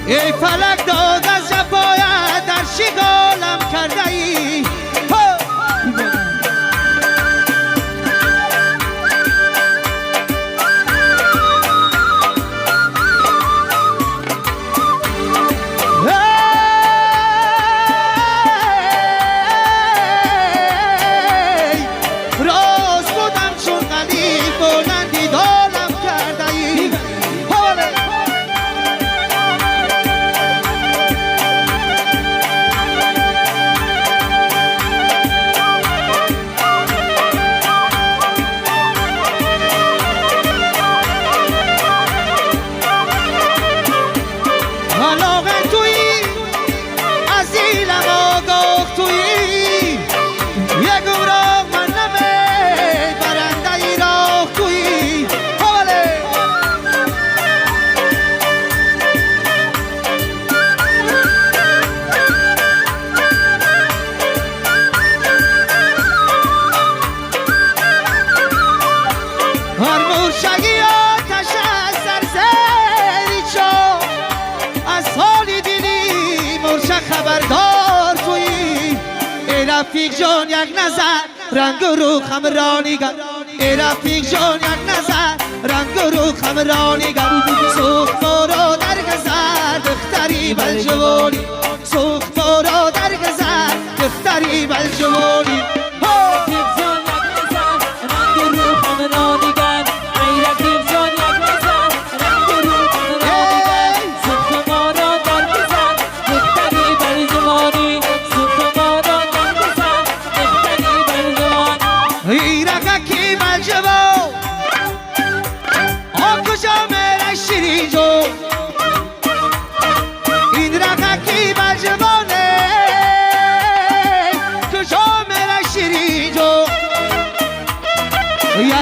ای فلک داد از جفایت در شگالم کرده ای خبردار تویی ای رفیق جان یک نظر رنگ و رو خمرانیگر ای رفیق جان یک نظر رنگ و رو خمرانیگر سوخت ما را در گذر دختری بلجوانی سوخت ما را در گذر دختری بلجوانی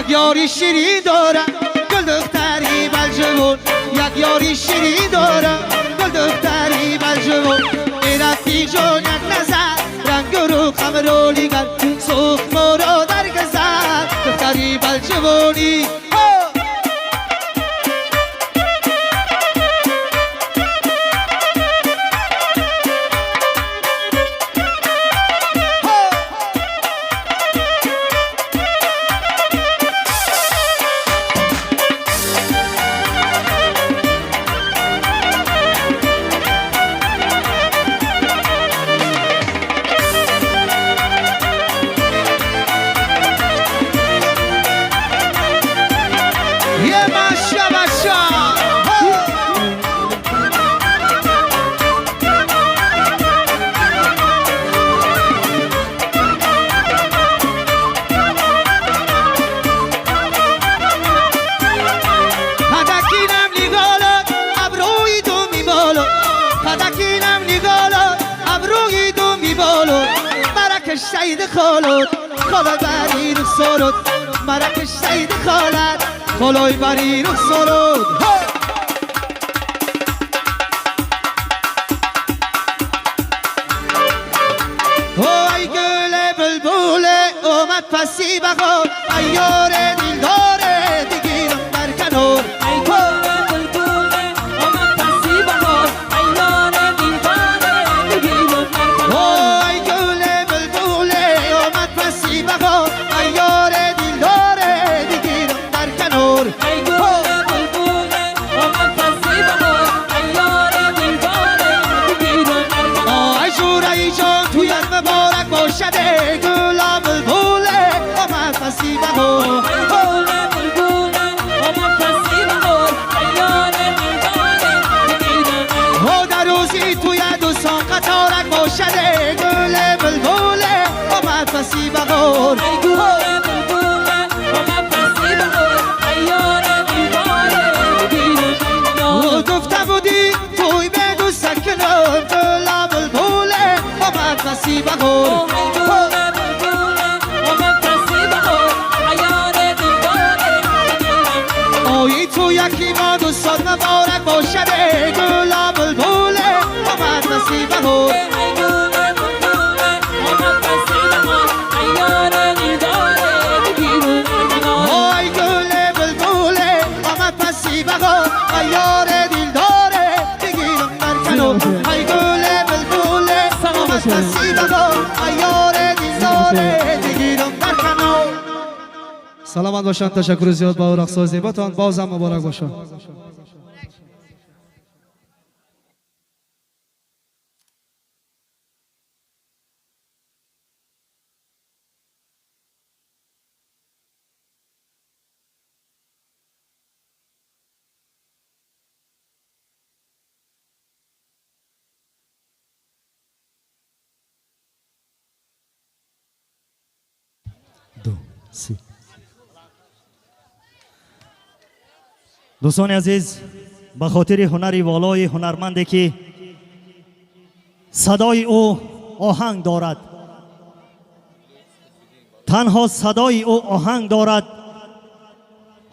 یک یاری شیرین دارم گل دختری بلجوان یک یاری شیرین دارم گل دختری بلجوان ای رفیق جان یک نظر رنگ رو خمرانیگر سوخت ما را در گذر دختری بلجوانی سید خالد خالد بری رو سرود مرکش سید خالد خالای بری رو سرود ای گل بلبل اومد پسی بخور ایار دل داره دیگیرم در کنار ای گل بلبل اومد پسی بخور ایار دل داره دیگیرم در کنار ایار دل داره دیگیرم در کنار ای گل بلبل آمد پسی بخور ایار دل داره دیگیرم در کنار ای جوره جان توی مبارک باشد ای گل بلبل آمد پسی بخور ای گل بلبل آمد پسی بخور ایار دل داره دیگیرم در روزی توی دوستان قطارک باشد ای گل بلبل آمد پسی بخور گفته بودی توی بگو سکنم گل بلبله آمد پسی بخور آیی تو یکی ما دوستان مبارک باشد گل بلبله آمد پسی بخور ایار دل داره بگیرم در سلامت باشن. تشکر زیاد با رقص زیباتان. بازم مبارک باشن. دوستان عزیز، به خاطر هنری والای هنرمندی که صدای او آهنگ دارد، تنها صدای او آهنگ دارد،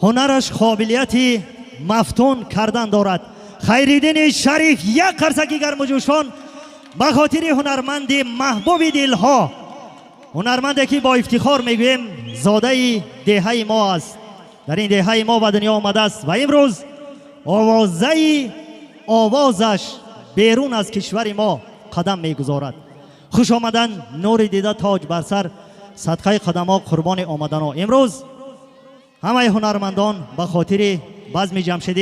هنرش قابلیت مفتون کردن دارد. خیرالدین شریف یک قرصکی گرم و جوشان به خاطر هنرمند محبوب دلها، هنرمندی که با افتخار میگویم زاده دهه ما است، در این دهه ما به دنیا آمده است و امروز آوازش بیرون از کشور ما قدم میگذارد. خوش آمدن، نور دیده تاج بر سر، صدقه قدم ها قربان آمدن ها. امروز همه هنرمندان به خاطر بزم جمشیدی